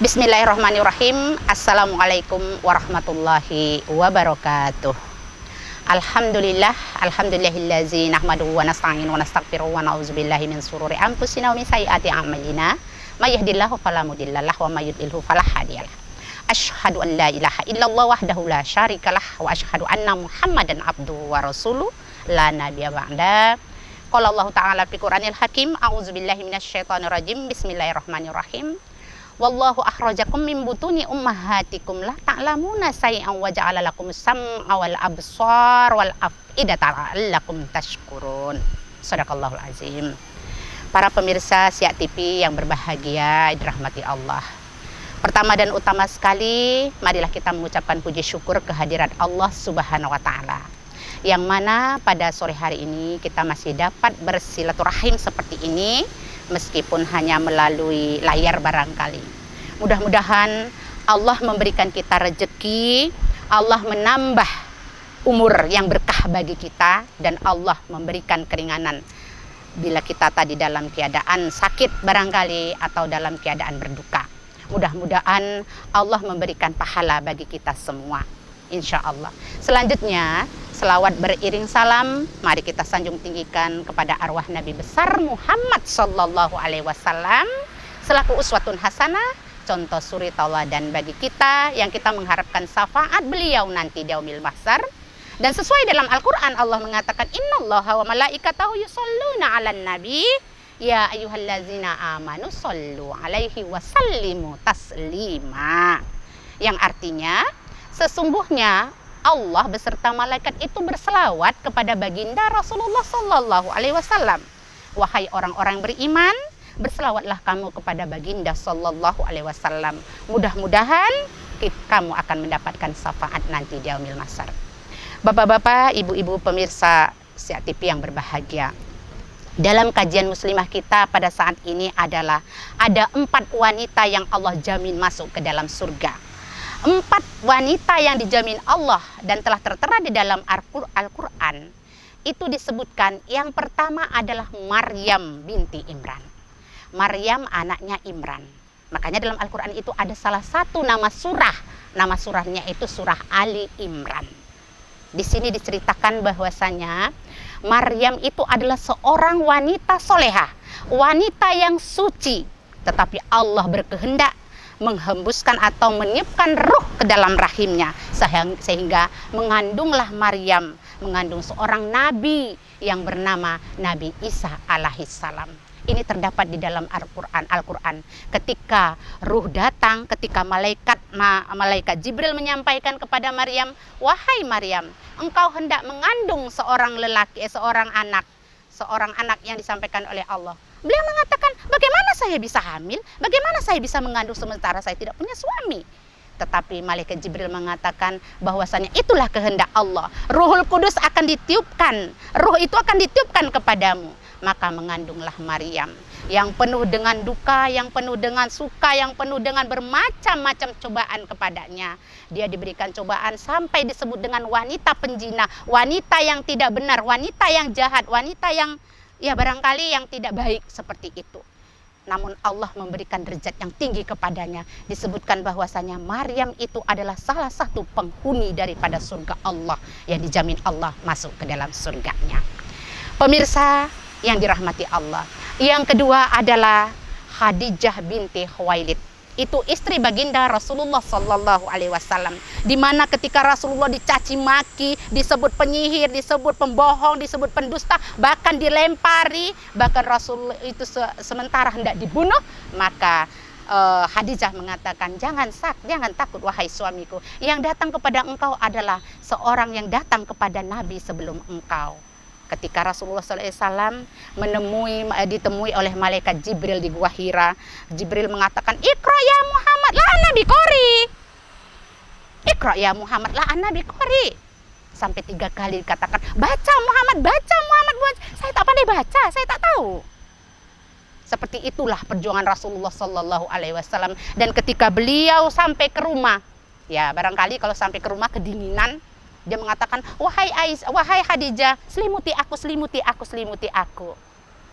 Bismillahirrahmanirrahim. Assalamualaikum warahmatullahi wabarakatuh. Alhamdulillahillazi nahmaduhu wa nasta'inu wa nastaghfiruhu wa na'udzubillahi min sururi anfusina wa min sayyiati a'malina. May yahdihillahu fala mudhillalah wa may yudlilhu fala hadiyalah. Asyhadu an la ilaha illallah wahdahu la syarikalah wa asyhadu anna Muhammadan abduhu wa rasuluh la nabiyya ba'da. Qala Allah Ta'ala fi Qur'anil Hakim, a'udzubillahi minasyaitonir rajim. Bismillahirrahmanirrahim. Wallahu akhrajakum min butuni ummahatikum la ta'lamuna say'an wa ja'ala lakum sam'a wal absar wal af'idata la'allakum tashkurun. Shadaqallahul azim. Para pemirsa Siak TV yang berbahagia, dirahmati Allah. Pertama dan utama sekali, marilah kita mengucapkan puji syukur kehadirat Allah Subhanahu wa taala. Yang mana pada sore hari ini kita masih dapat bersilaturahim seperti ini, meskipun hanya melalui layar barangkali. Mudah-mudahan Allah memberikan kita rezeki, Allah menambah umur yang berkah bagi kita, dan Allah memberikan keringanan bila kita tadi dalam keadaan sakit barangkali atau dalam keadaan berduka. Mudah-mudahan Allah memberikan pahala bagi kita semua, insya Allah. Selanjutnya, selawat beriring salam, mari kita sanjung tinggikan kepada arwah Nabi besar Muhammad Sallallahu Alaihi Wasallam selaku uswatun hasanah, contoh suri tauladan bagi kita yang kita mengharapkan syafaat beliau nanti di yaumil mahsyar. Dan sesuai dalam Al-Quran, Allah mengatakan, Innallaha wa malaikatahu yusholluna 'alan nabi ya ayyuhallazina amanu shollu 'alaihi wa sallimu taslima. Yang artinya, sesungguhnya Allah beserta malaikat itu berselawat kepada baginda Rasulullah Sallallahu Alaihi Wasallam. Wahai orang-orang beriman, berselawatlah kamu kepada baginda Sallallahu Alaihi Wasallam. Mudah-mudahan kamu akan mendapatkan syafaat nanti di yaumil mahsyar. Bapak-bapak, ibu-ibu pemirsa Siak TV yang berbahagia, dalam kajian muslimah kita pada saat ini adalah ada 4 wanita yang Allah jamin masuk ke dalam surga. 4 wanita yang dijamin Allah dan telah tertera di dalam Al-Quran. Itu disebutkan, yang pertama adalah Maryam binti Imran. Maryam anaknya Imran. Makanya dalam Al-Quran itu ada salah satu nama surah. Nama surahnya itu surah Ali Imran. Di sini diceritakan bahwasanya Maryam itu adalah seorang wanita solehah, wanita yang suci. Tetapi Allah berkehendak menghembuskan atau meniupkan ruh ke dalam rahimnya, sehingga mengandunglah Maryam, mengandung seorang nabi yang bernama Nabi Isa alaihissalam. Ini terdapat di dalam Al-Quran. Ketika ruh datang, ketika malaikat Jibril menyampaikan kepada Maryam, wahai Maryam, engkau hendak mengandung seorang lelaki, seorang anak yang disampaikan oleh Allah. Beliau mengatakan, bagaimana saya bisa hamil? Bagaimana saya bisa mengandung sementara saya tidak punya suami? Tetapi malaikat Jibril mengatakan bahwasanya itulah kehendak Allah. Ruhul Kudus akan ditiupkan. Ruh itu akan ditiupkan kepadamu. Maka mengandunglah Maryam yang penuh dengan duka, yang penuh dengan suka, yang penuh dengan bermacam-macam cobaan kepadanya. Dia diberikan cobaan sampai disebut dengan wanita penjina, wanita yang tidak benar, wanita yang jahat, wanita yang ya barangkali yang tidak baik seperti itu. Namun Allah memberikan derajat yang tinggi kepadanya. Disebutkan bahwasanya Maryam itu adalah salah satu penghuni daripada surga Allah yang dijamin Allah masuk ke dalam surganya. Pemirsa yang dirahmati Allah. Yang kedua adalah Khadijah binti Khuwailid. Itu istri baginda Rasulullah Sallallahu Alaihi Wasallam. Di mana ketika Rasulullah dicaci maki, disebut penyihir, disebut pembohong, disebut pendusta, bahkan dilempari, bahkan Rasul itu sementara hendak dibunuh, maka Khadijah mengatakan, jangan takut wahai suamiku. Yang datang kepada engkau adalah seorang yang datang kepada Nabi sebelum engkau. Ketika Rasulullah SAW ditemui oleh malaikat Jibril di Gua Hira, Jibril mengatakan, Iqra ya Muhammad la Nabi Qori. Iqra ya Muhammad la Nabi Qori. Sampai 3 kali dikatakan, baca Muhammad, baca Muhammad. Saya tak pandai baca, saya tak tahu. Seperti itulah perjuangan Rasulullah Sallallahu Alaihi Wasallam. Dan ketika beliau sampai ke rumah, ya barangkali kalau sampai ke rumah kedinginan, dia mengatakan, wahai Khadijah, selimuti aku.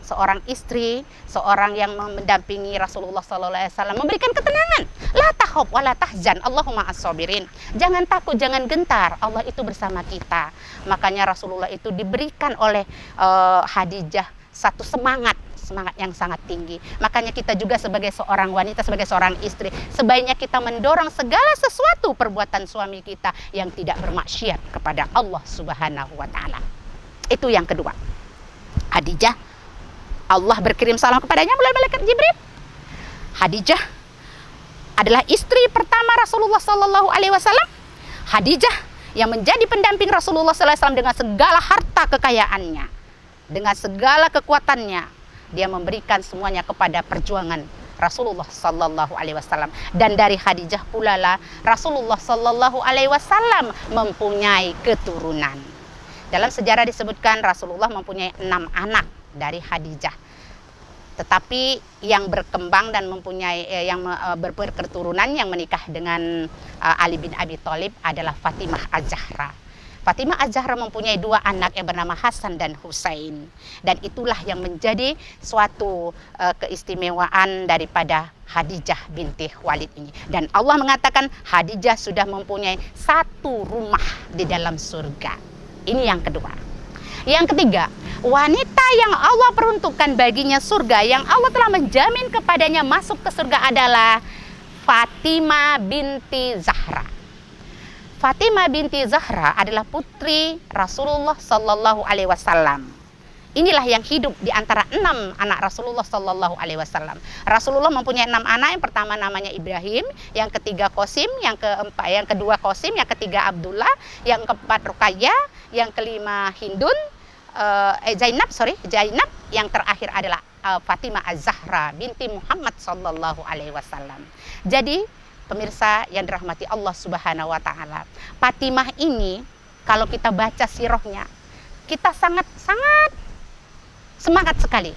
Seorang istri, seorang yang mendampingi Rasulullah SAW memberikan ketenangan. La takhaf wa la tahzan, Allahumma as-sabirin. Jangan takut, jangan gentar, Allah itu bersama kita. Makanya Rasulullah itu diberikan oleh Khadijah satu semangat yang sangat tinggi. Makanya kita juga sebagai seorang wanita, sebagai seorang istri, sebaiknya kita mendorong segala sesuatu perbuatan suami kita yang tidak bermaksiat kepada Allah Subhanahu wa taala. Itu yang kedua. Khadijah, Allah berkirim salam kepadanya melalui malaikat Jibril. Khadijah adalah istri pertama Rasulullah sallallahu alaihi wasallam. Khadijah yang menjadi pendamping Rasulullah sallallahu alaihi wasallam dengan segala harta kekayaannya, dengan segala kekuatannya. Dia memberikan semuanya kepada perjuangan Rasulullah sallallahu alaihi wasallam. Dan dari Khadijah pula lah Rasulullah sallallahu alaihi wasallam mempunyai keturunan. Dalam sejarah disebutkan Rasulullah mempunyai 6 anak dari Khadijah. Tetapi yang berkembang dan mempunyai berketurunan yang menikah dengan Ali bin Abi Thalib adalah Fatimah Az-Zahra. Fatimah Az-Zahra mempunyai 2 anak yang bernama Hasan dan Husain. Dan itulah yang menjadi suatu keistimewaan daripada Khadijah binti Khuwailid ini. Dan Allah mengatakan Khadijah sudah mempunyai 1 rumah di dalam surga. Ini yang kedua. Yang ketiga, wanita yang Allah peruntukkan baginya surga, yang Allah telah menjamin kepadanya masuk ke surga adalah Fatimah binti Zahra. Fatimah binti Zahra adalah putri Rasulullah sallallahu alaihi wasallam. Inilah yang hidup di antara 6 anak Rasulullah sallallahu alaihi wasallam. Rasulullah mempunyai 6 anak. Yang pertama namanya Ibrahim, yang ketiga Qasim, yang kedua Qasim, yang ketiga Abdullah, yang keempat Ruqayyah, yang kelima Hindun, Zainab, yang terakhir adalah Fatimah Az-Zahra binti Muhammad sallallahu alaihi wasallam. Jadi pemirsa yang dirahmati Allah Subhanahu wa taala, Fatimah ini kalau kita baca sirahnya, kita sangat semangat sekali.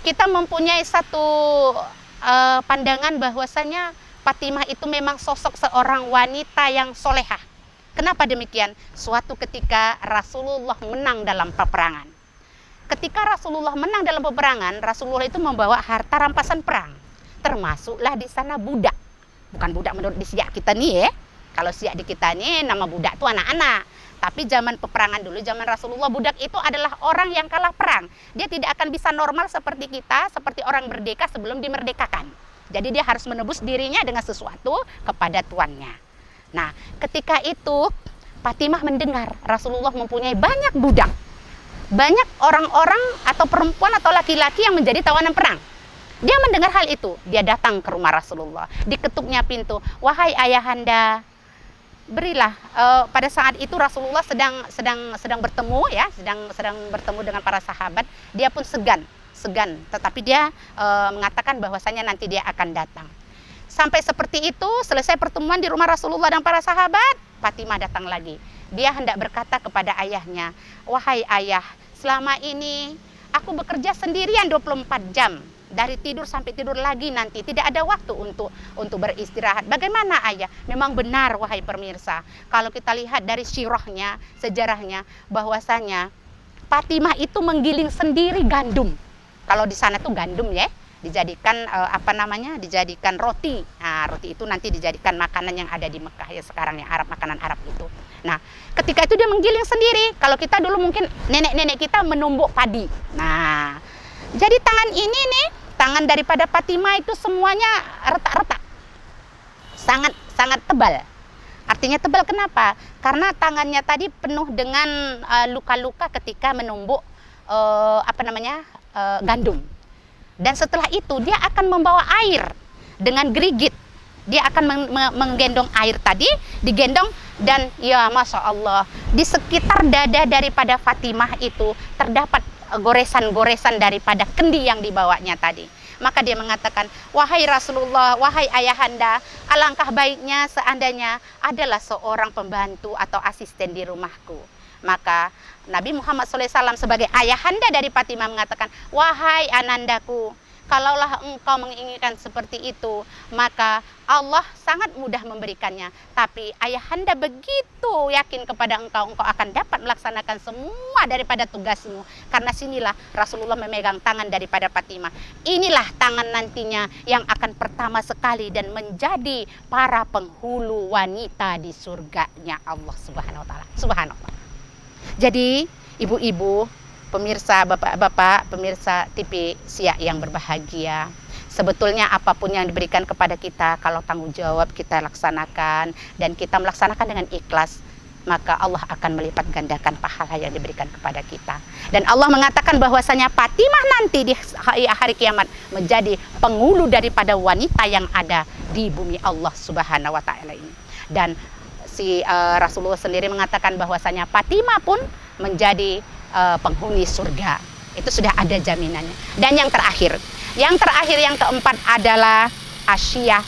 Kita mempunyai satu pandangan bahwasanya Fatimah itu memang sosok seorang wanita yang solehah. Kenapa demikian? Suatu ketika Rasulullah menang dalam peperangan. Ketika Rasulullah menang dalam peperangan, Rasulullah itu membawa harta rampasan perang. Termasuklah di sana budak. Bukan budak menurut di siak kita nih ya. Kalau siak di kita nih nama budak itu anak-anak. Tapi zaman peperangan dulu, zaman Rasulullah, budak itu adalah orang yang kalah perang. Dia tidak akan bisa normal seperti kita, seperti orang merdeka sebelum dimerdekakan. Jadi dia harus menebus dirinya dengan sesuatu kepada tuannya. Nah, ketika itu Fatimah mendengar Rasulullah mempunyai banyak budak. Banyak orang-orang atau perempuan atau laki-laki yang menjadi tawanan perang. Dia mendengar hal itu, dia datang ke rumah Rasulullah. Diketuknya pintu, "Wahai ayahanda, berilah." Pada saat itu Rasulullah sedang bertemu ya, sedang bertemu dengan para sahabat. Dia pun segan, tetapi dia mengatakan bahwasanya nanti dia akan datang. Sampai seperti itu, selesai pertemuan di rumah Rasulullah dan para sahabat, Fatimah datang lagi. Dia hendak berkata kepada ayahnya, "Wahai ayah, selama ini aku bekerja sendirian 24 jam. Dari tidur sampai tidur lagi nanti. Tidak ada waktu untuk beristirahat. Bagaimana ayah?" Memang benar wahai pemirsa. Kalau kita lihat dari sirahnya, sejarahnya, bahwasanya Fatimah itu menggiling sendiri gandum. Kalau di sana tuh gandum ya. Dijadikan dijadikan roti. Nah, roti itu nanti dijadikan makanan yang ada di Mekah ya sekarang ya, makanan Arab itu. Nah, ketika itu dia menggiling sendiri. Kalau kita dulu mungkin nenek-nenek kita menumbuk padi. Nah, jadi tangan ini nih, tangan daripada Fatimah itu semuanya retak-retak. Sangat tebal. Artinya tebal kenapa? Karena tangannya tadi penuh dengan luka-luka ketika menumbuk gandum. Dan setelah itu dia akan membawa air dengan gerigit. Dia akan menggendong air tadi, digendong, dan ya Masya Allah, di sekitar dada daripada Fatimah itu terdapat goresan-goresan daripada kendi yang dibawanya tadi. Maka dia mengatakan, "Wahai Rasulullah, wahai ayahanda, alangkah baiknya seandainya adalah seorang pembantu atau asisten di rumahku." Maka Nabi Muhammad SAW sebagai ayahanda dari Fatimah mengatakan, "Wahai anandaku, Kalaulah engkau menginginkan seperti itu, maka Allah sangat mudah memberikannya. Tapi ayahanda begitu yakin kepada engkau akan dapat melaksanakan semua daripada tugasmu. Karena sinilah Rasulullah memegang tangan daripada Fatimah. Inilah tangan nantinya yang akan pertama sekali dan menjadi para penghulu wanita di surganya Allah Subhanahu wa taala. Subhanallah. Jadi, ibu-ibu, pemirsa, bapak-bapak, pemirsa TV Siak yang berbahagia, sebetulnya apapun yang diberikan kepada kita, kalau tanggung jawab kita laksanakan dan kita melaksanakan dengan ikhlas, maka Allah akan melipat gandakan pahala yang diberikan kepada kita. Dan Allah mengatakan bahwasanya Fatimah nanti di hari kiamat menjadi penghulu daripada wanita yang ada di bumi Allah Subhanahu wa taala ini. Dan Rasulullah sendiri mengatakan bahwasanya Fatimah pun menjadi penghuni surga. Itu sudah ada jaminannya. Dan yang terakhir yang keempat adalah Asyiyah,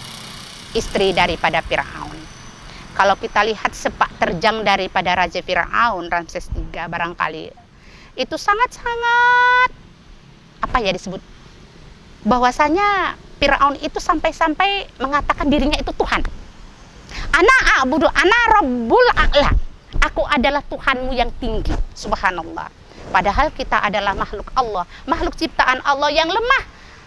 istri daripada Fir'aun. Kalau kita lihat sepak terjang daripada Raja Fir'aun, Ramses III barangkali, itu sangat-sangat disebut, bahwasanya Fir'aun itu sampai-sampai mengatakan dirinya itu Tuhan. Ana a'budu ana rabbul a'la. Aku adalah Tuhanmu yang tinggi. Subhanallah. Padahal kita adalah makhluk Allah, makhluk ciptaan Allah yang lemah,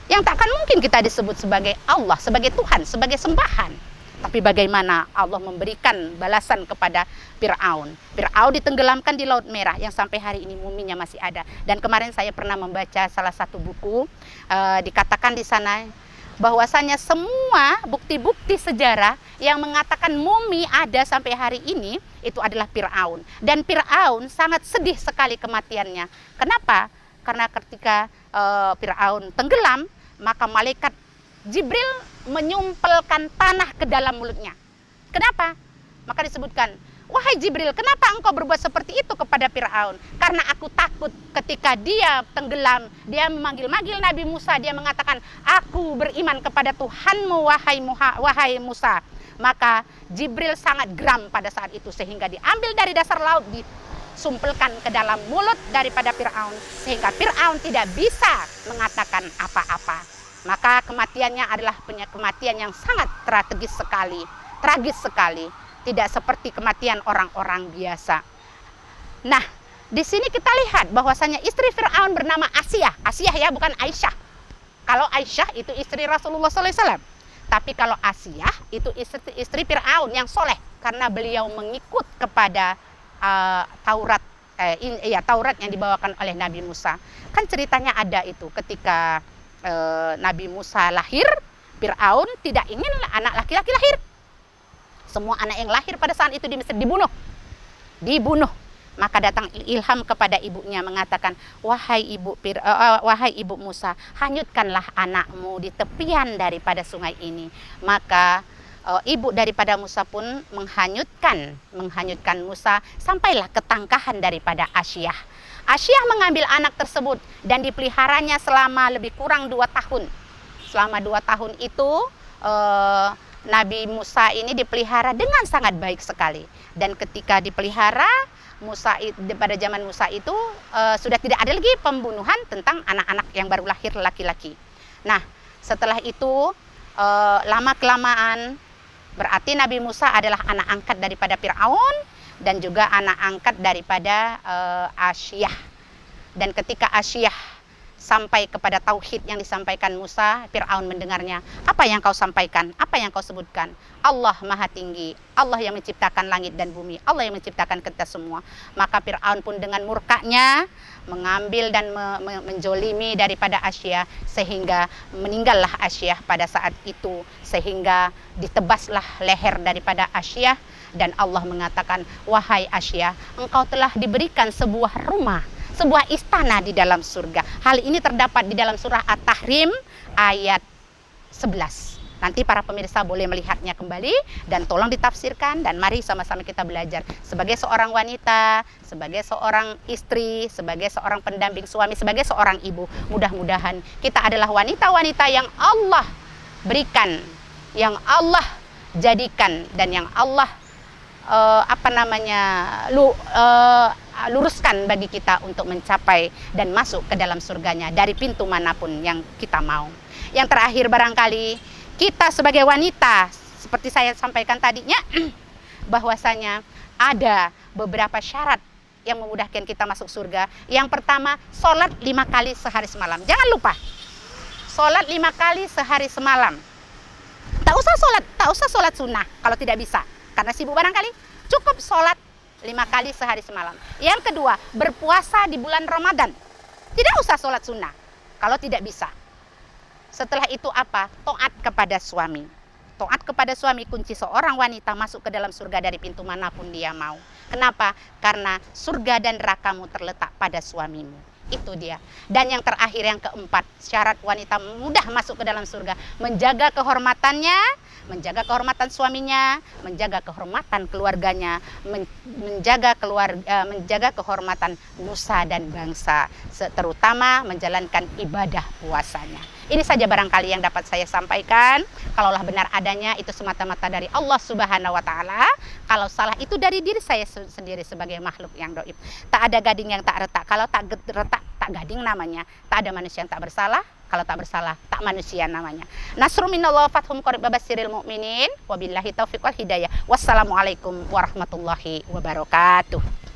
yang takkan mungkin kita disebut sebagai Allah, sebagai Tuhan, sebagai sembahan. Tapi bagaimana Allah memberikan balasan kepada Fir'aun. Fir'aun ditenggelamkan di Laut Merah yang sampai hari ini muminya masih ada. Dan kemarin saya pernah membaca salah satu buku, dikatakan di sana bahwasanya semua bukti-bukti sejarah yang mengatakan mumi ada sampai hari ini itu adalah Fir'aun. Dan Fir'aun sangat sedih sekali kematiannya. Kenapa? Karena ketika Fir'aun tenggelam, maka malaikat Jibril menyumpelkan tanah ke dalam mulutnya. Kenapa? Maka disebutkan, wahai Jibril, kenapa engkau berbuat seperti itu kepada Fir'aun? Karena aku takut ketika dia tenggelam, dia memanggil-manggil Nabi Musa, dia mengatakan, aku beriman kepada Tuhanmu, wahai Musa. Maka Jibril sangat geram pada saat itu, sehingga diambil dari dasar laut, disumpelkan ke dalam mulut daripada Fir'aun, sehingga Fir'aun tidak bisa mengatakan apa-apa. Maka kematiannya adalah kematian yang sangat tragis sekali. Tidak seperti kematian orang-orang biasa. Nah, di sini kita lihat bahwasanya istri Fir'aun bernama Asyiyah. Asyiyah ya, bukan Aisyah. Kalau Aisyah itu istri Rasulullah SAW. Tapi kalau Asyiyah itu istri Fir'aun yang soleh. Karena beliau mengikut kepada Taurat yang dibawakan oleh Nabi Musa. Kan ceritanya ada itu ketika Nabi Musa lahir, Fir'aun tidak ingin anak laki-laki lahir. Semua anak yang lahir pada saat itu di Mesir dibunuh. Maka datang ilham kepada ibunya mengatakan, wahai ibu Musa, hanyutkanlah anakmu di tepian daripada sungai ini. Maka ibu daripada Musa pun menghanyutkan Musa sampailah ketangkahan daripada Asyiyah. Asyiyah mengambil anak tersebut dan dipeliharanya selama lebih kurang 2 tahun. Selama 2 tahun itu Nabi Musa ini dipelihara dengan sangat baik sekali. Dan ketika dipelihara, pada zaman Musa itu sudah tidak ada lagi pembunuhan tentang anak-anak yang baru lahir laki-laki. Nah, setelah itu lama-kelamaan berarti Nabi Musa adalah anak angkat daripada Fir'aun dan juga anak angkat daripada Asyiyah. Dan ketika Asyiyah sampai kepada tauhid yang disampaikan Musa, Fir'aun mendengarnya. Apa yang kau sampaikan? Apa yang kau sebutkan? Allah Maha Tinggi, Allah yang menciptakan langit dan bumi, Allah yang menciptakan kita semua. Maka Fir'aun pun dengan murkanya mengambil dan menjolimi daripada Asyiyah, sehingga meninggallah Asyiyah pada saat itu, sehingga ditebaslah leher daripada Asyiyah. Dan Allah mengatakan, wahai Asyiyah, engkau telah diberikan sebuah rumah, sebuah istana di dalam surga. Hal ini terdapat di dalam surah At-Tahrim ayat 11. Nanti para pemirsa boleh melihatnya kembali dan tolong ditafsirkan, dan mari sama-sama kita belajar sebagai seorang wanita, sebagai seorang istri, sebagai seorang pendamping suami, sebagai seorang ibu. Mudah-mudahan kita adalah wanita-wanita yang Allah berikan, yang Allah jadikan, dan yang Allah luruskan bagi kita untuk mencapai dan masuk ke dalam surganya dari pintu manapun yang kita mau. Yang terakhir barangkali kita sebagai wanita, seperti saya sampaikan tadinya, bahwasanya ada beberapa syarat yang memudahkan kita masuk surga. Yang pertama, sholat 5 kali sehari semalam. Jangan lupa, sholat 5 kali sehari semalam. Tak usah sholat sunnah kalau tidak bisa, karena sibuk barangkali. Cukup sholat 5 kali sehari semalam. Yang kedua, berpuasa di bulan Ramadan. Tidak usah sholat sunnah kalau tidak bisa. Setelah itu apa? Taat kepada suami. Taat kepada suami kunci seorang wanita masuk ke dalam surga dari pintu manapun dia mau. Kenapa? Karena surga dan nerakamu terletak pada suamimu. Itu dia. Dan yang terakhir, yang keempat, syarat wanita mudah masuk ke dalam surga, menjaga kehormatannya, menjaga kehormatan suaminya, menjaga kehormatan keluarganya, menjaga kehormatan nusa dan bangsa, terutama menjalankan ibadah puasanya. Ini saja barangkali yang dapat saya sampaikan. Kalaulah benar adanya itu semata-mata dari Allah Subhanahu wa taala. Kalau salah itu dari diri saya sendiri sebagai makhluk yang dhaif. Tak ada gading yang tak retak. Kalau tak retak, tak gading namanya. Tak ada manusia yang tak bersalah. Kalau tak bersalah, tak manusia namanya. Nasrun minallah fathum qarib babasiril mu'minin. Wabillahi taufiq wal hidayah. Wassalamualaikum warahmatullahi wabarakatuh.